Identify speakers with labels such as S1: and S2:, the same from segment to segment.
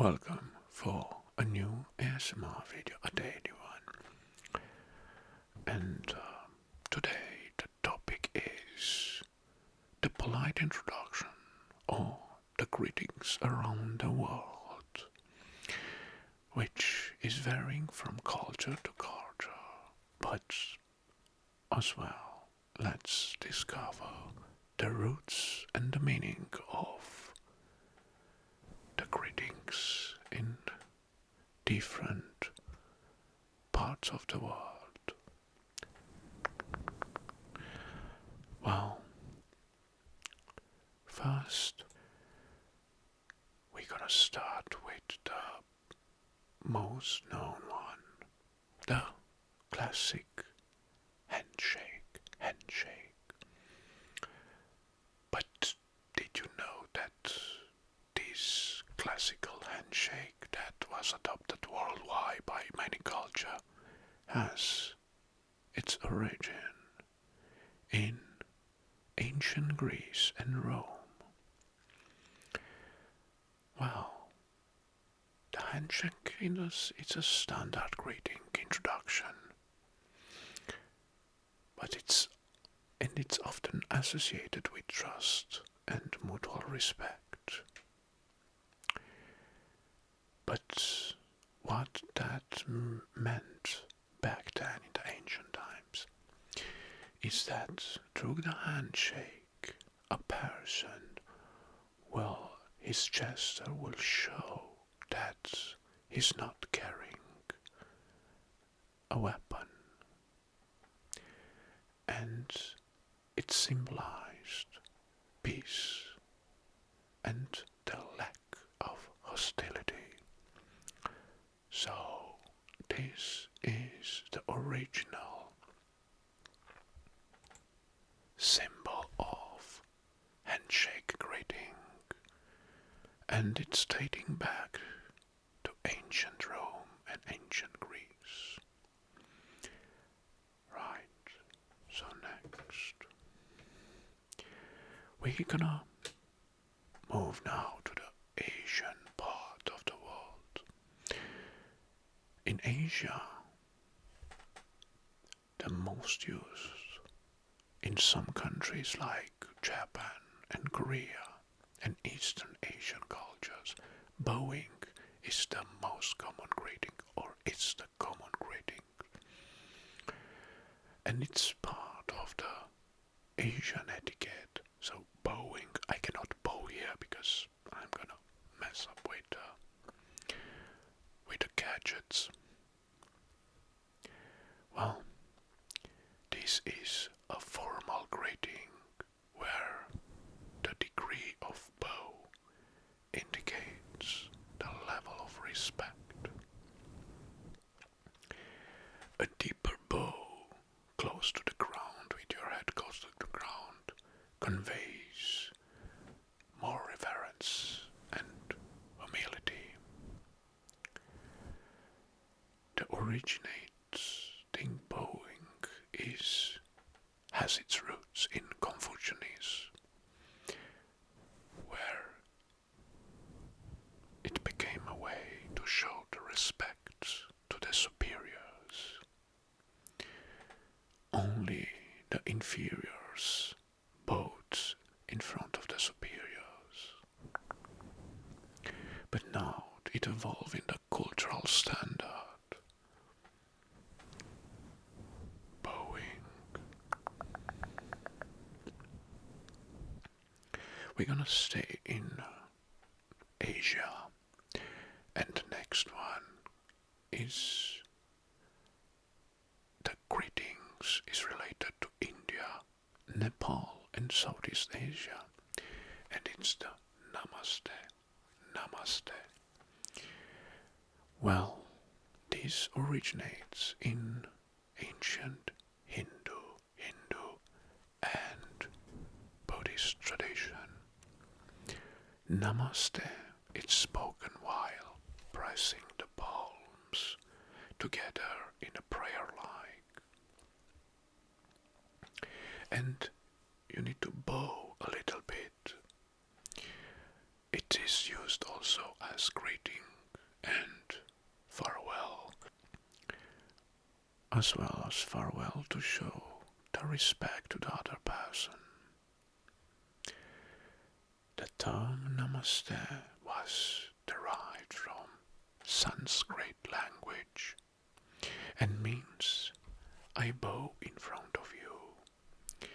S1: welcome for a new ASMR video, a daily one. And today the topic is the polite introduction or the greetings around the world, which is varying from culture to culture, but as well, let's discover the roots and the meaning of the greetings in different parts of the world. Well, first we're gonna start with the most known one, the classic handshake. But did you know that this classical handshake that was adopted worldwide by many cultures has its origin in ancient Greece and Rome? Well, the handshake is a standard greeting introduction, but it's often associated with trust and mutual respect. But what that meant back then in the ancient times is that through the handshake, a person, his gesture will show that he's not carrying a weapon, and it symbolized peace and the lack of hostility. So this is the original symbol of handshake greeting, and it's dating back to ancient Rome and ancient Greece. Right, so next we're gonna move now to the Asian part of the world. In Asia, the most used in some countries like Japan and Korea and Eastern Asian cultures, bowing is the most common greeting, or it's the common greeting. And it's part of the Asian etiquette. So bowing, I cannot bow here because I'm gonna mess up with the gadgets. Well, this is a formal greeting where the degree of bow indicates the level of respect. A deeper bow close to the ground, with your head close to the ground, conveys more reverence and humility. The originating bowing has its roots in Confucianism, where it became a way to show the respect to the superiors. Only the inferiors bowed in front of the superiors. But now it evolved in the cultural standard. Bowing. We're gonna stay in Asia, and the next one is the greetings is related to India, Nepal and Southeast Asia, and it's the Namaste. Well, this originates in ancient Hindu and Buddhist tradition. Namaste is spoken while pressing the palms together in a prayer like. And you need to bow a little bit. It is used also as greeting and farewell, as well as farewell to show the respect to the other person. The term Namaste was derived from Sanskrit language and means I bow in front of you,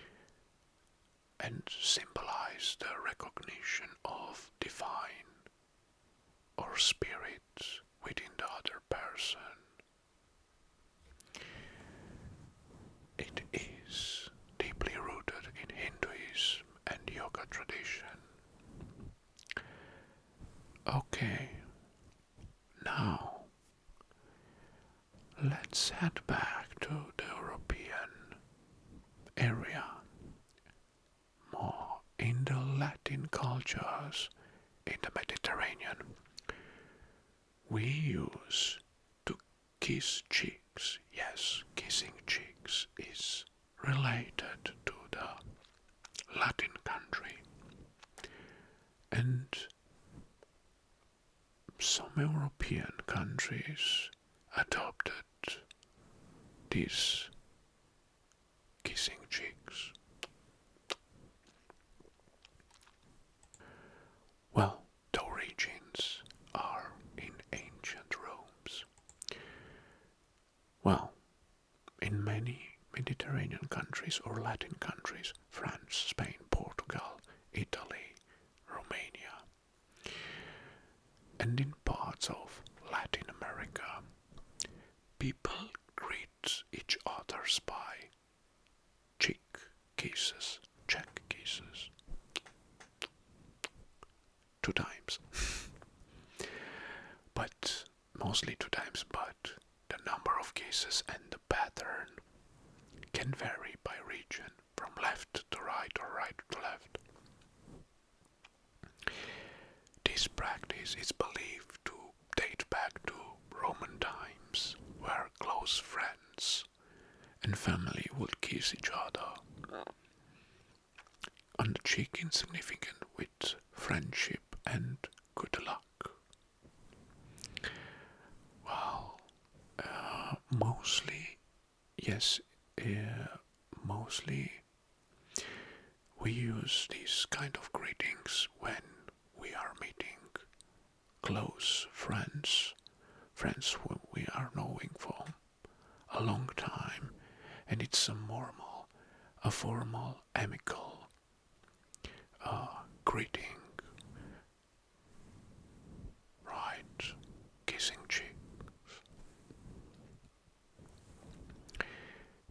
S1: and symbolize the recognition of divine or spirit within the other person. It is deeply rooted in Hinduism and yoga tradition. Okay, now let's head back to the European area, more in the Latin cultures in the Mediterranean. We use to kiss cheeks. Yes, kissing cheeks is related to the Latin country. And some European countries adopted this kissing cheeks. Well, the origins are in ancient Rome. Well, in many Mediterranean countries or Latin countries, France, Spain, Portugal, Italy, Romania, and in parts of Latin America, people greet each other by cheek kisses, cheek kisses. 2 times. But mostly 2 times, but the number of kisses and the pattern can vary by region, from left to right or right to left. This practice is believed to date back to Roman times, where close friends and family would kiss each other on the cheek, insignificant with friendship and good luck. Well, mostly, yes, mostly we use these kind of greetings when we are meeting close friends, friends who we are knowing for a long time, and it's a formal, amicable greeting, right? Kissing cheeks.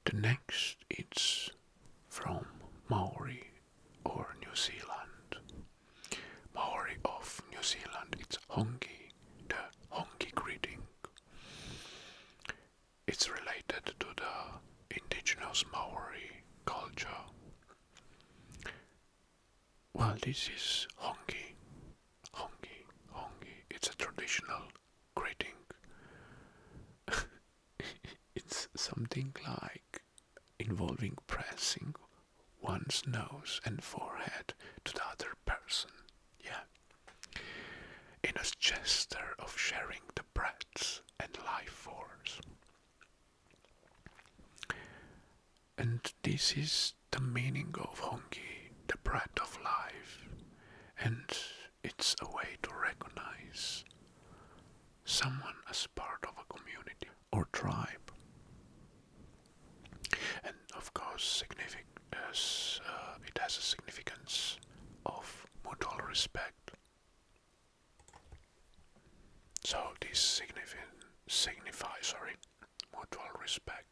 S1: The next is from Maori or New Zealand. Maori of New Zealand, it's Hongi, the Hongi greeting. It's related to the indigenous Maori culture. Well, this is Hongi. Hongi, Hongi. It's a traditional greeting. It's something like involving pressing one's nose and forehead to the other person. Yeah. In a gesture of sharing the breath and life force. And this is the meaning of Hongi, the breath of life, and it's a way to recognize someone as part of a community or tribe. And of course, it has a significance of mutual respect. So this signifies mutual respect.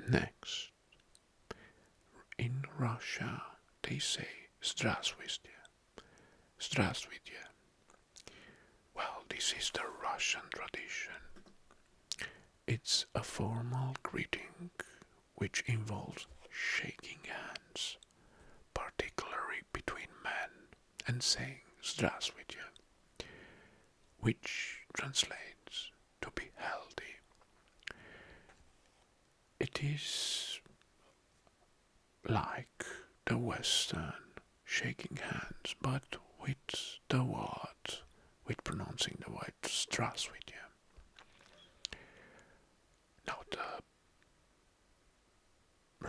S1: Next, in Russia, they say Здравствуйте. Здравствуйте. Well, this is the Russian tradition. It's a formal greeting which involves shaking hands, particularly between men, and saying Здравствуйте, which translates to be healthy. It is like the Western shaking hands, but with the word, with pronouncing the word stress with you. Now the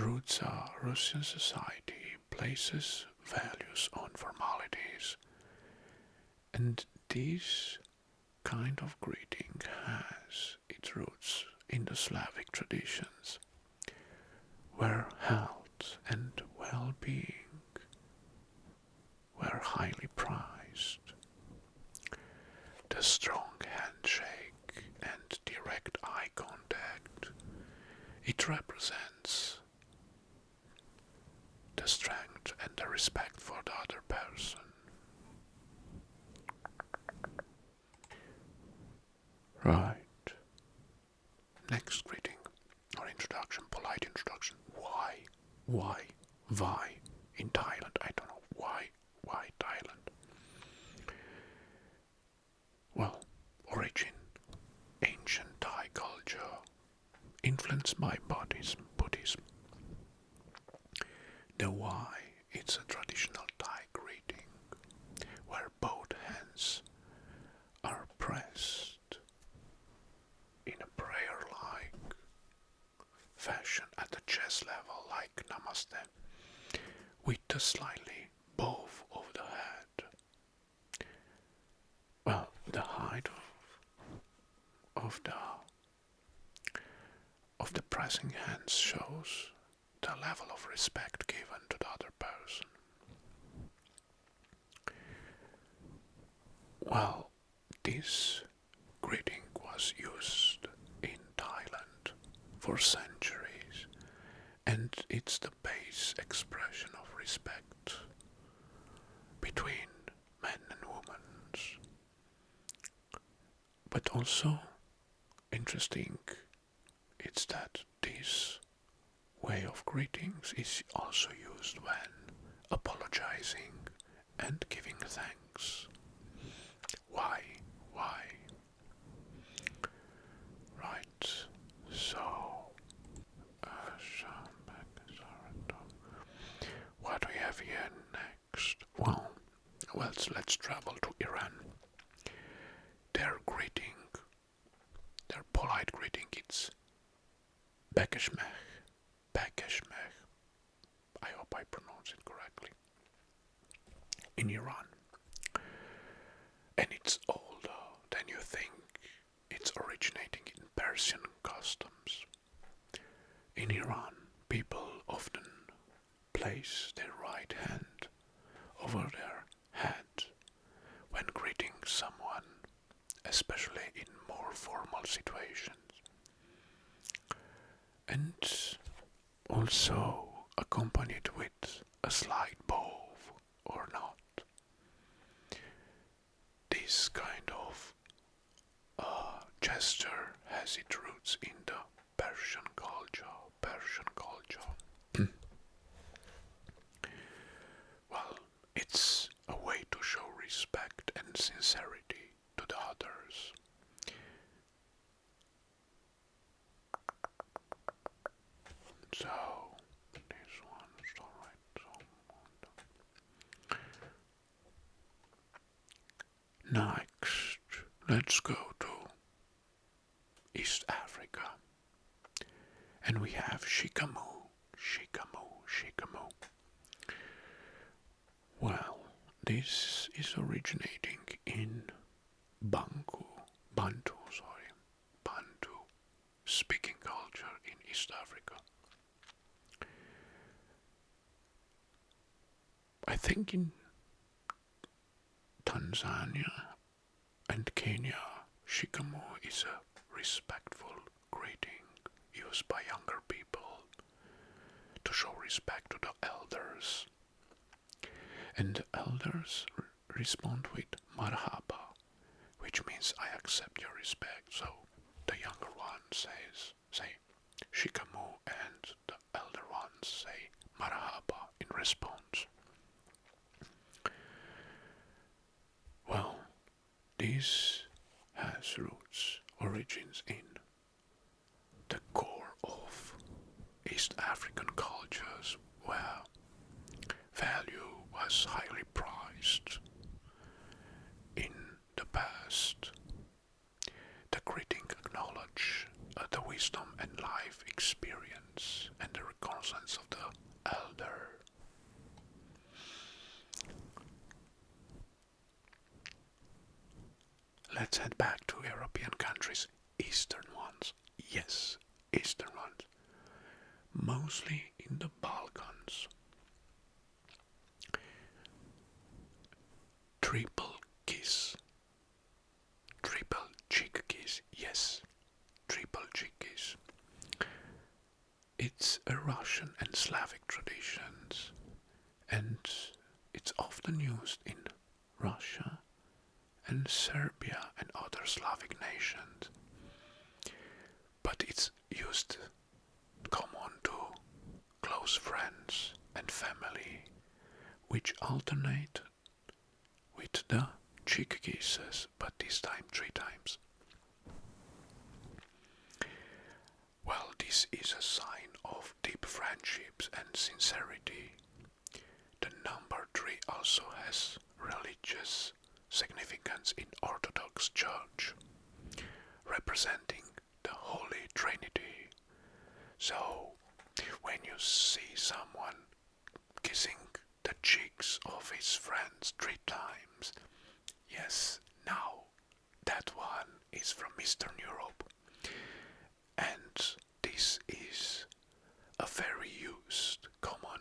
S1: roots are Russian society places values on formalities, and this kind of greeting has its roots in the Slavic traditions, where health and well-being were highly prized. The strong handshake and direct eye contact, it represents the strength and the respect for the other person. Right. Next greeting or introduction, polite introduction. Why? Why? Why? In Thailand, I don't know. Why? Why Thailand? Well, origin, ancient Thai culture, influenced by Buddhism. The why, it's a traditional Thai greeting, where both hands are pressed in a prayer-like fashion at the chest level, like Namaste, with the slightly bow of the head. Well, the height of the pressing hands shows the level of respect given to the other person. Well, this greeting was used in Thailand for centuries, and it's the base expression of respect between men and women. But also interesting, it's that this way of greetings is also used when apologizing and giving thanks. Why? Right, so what do we have here next? Well, let's travel to Iran. Their polite greeting, it's Bekeshmeh. I hope I pronounce it correctly. In Iran. And it's older than you think. It's originating in Persian customs. In Iran, people often place their right hand over their head when greeting someone, especially in more formal situations. And also accompanied with a slight bow or not. This kind of gesture has its roots in the Persian culture. Well, it's a way to show respect and sincerity to the others. So, this one's alright. Next, let's go to East Africa. And we have Shikamoo. Well, this is originating in Bantu speaking culture in East Africa. I think in Tanzania and Kenya, Shikamoo is a respectful greeting used by younger people to show respect to the elders. And the elders respond with marhaba, which means I accept your respect. So the younger ones say Shikamoo, and the elder ones say marhaba in response. Well, this has origins in the core of East African cultures, where value was highly prized. wisdom and life experience and the reconnaissance of the elder. Let's head back to European countries, Eastern ones. Yes, Eastern ones. Mostly in the Balkans. Triple kiss. Triple cheek kiss. Yes, triple cheek kiss. It's a Russian and Slavic traditions, and it's often used in Russia and Serbia and other Slavic nations. But it's used common to close friends and family, which alternate with the cheek kisses, but this time 3 times. Well, this is a sign of deep friendships and sincerity. The number 3 also has religious significance in Orthodox Church, representing the Holy Trinity. So, when you see someone kissing the cheeks of his friends 3 times, yes, now that one is from Eastern Europe. And this is a very used common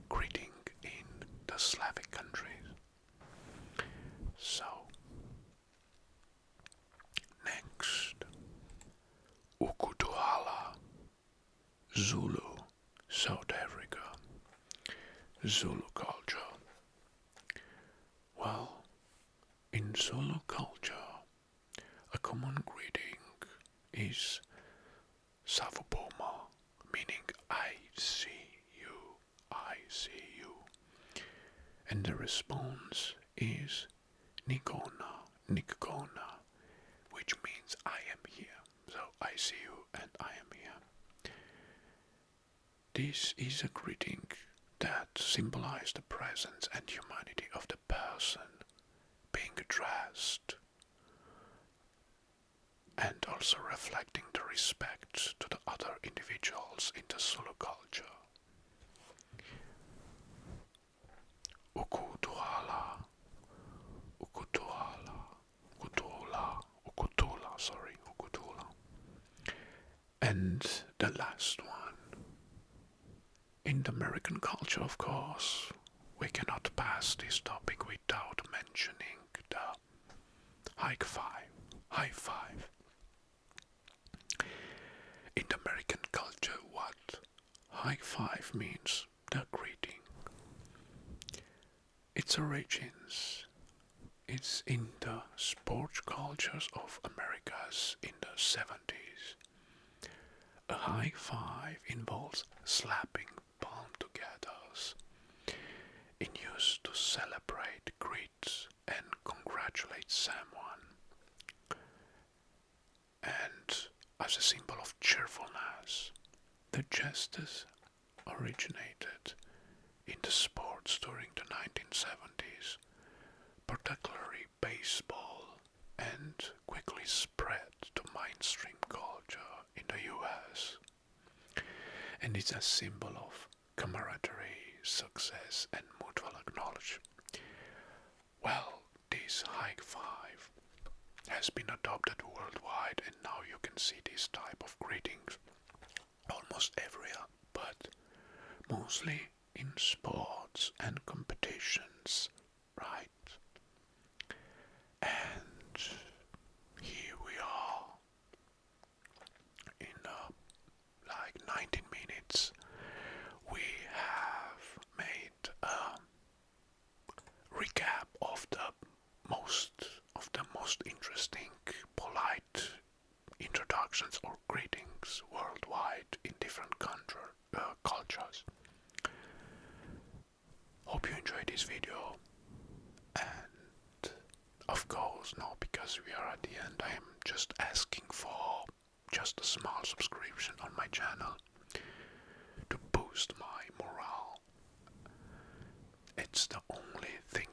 S1: greeting in the Slavic countries. So, next, Ukutuhala, Zulu, South Africa. Zulu culture. Well, in Zulu culture, a common greeting is Savuboma, meaning I see you. And the response is Nikona, which means I am here. So I see you and I am here. This is a greeting that symbolizes the presence and humanity of the person being addressed, and also reflecting the respect to the other individuals in the Zulu culture. Ukutula, And the last one. In the American culture, of course, we cannot pass this topic without mentioning the high five. In the American culture, what high five means, the greeting. Its origins is in the sports cultures of Americas in the 70s. A high five involves slapping palm togethers in use to celebrate, greet, and congratulate someone, and as a symbol of cheerfulness. The gestures originated in the sports during the 1970s, particularly baseball, and quickly spread to mainstream culture in the US. And it's a symbol of camaraderie, success, and mutual acknowledgement. Well, this high five has been adopted worldwide, and now you can see this type of greetings almost everywhere, but mostly in sports and competitions, right? And here we are in 19 minutes. We have made a recap of the most interesting polite introductions or greetings worldwide in different cultures. Hope you enjoyed this video, and of course, now because we are at the end, I am just asking for just a small subscription on my channel to boost my morale. It's the only thing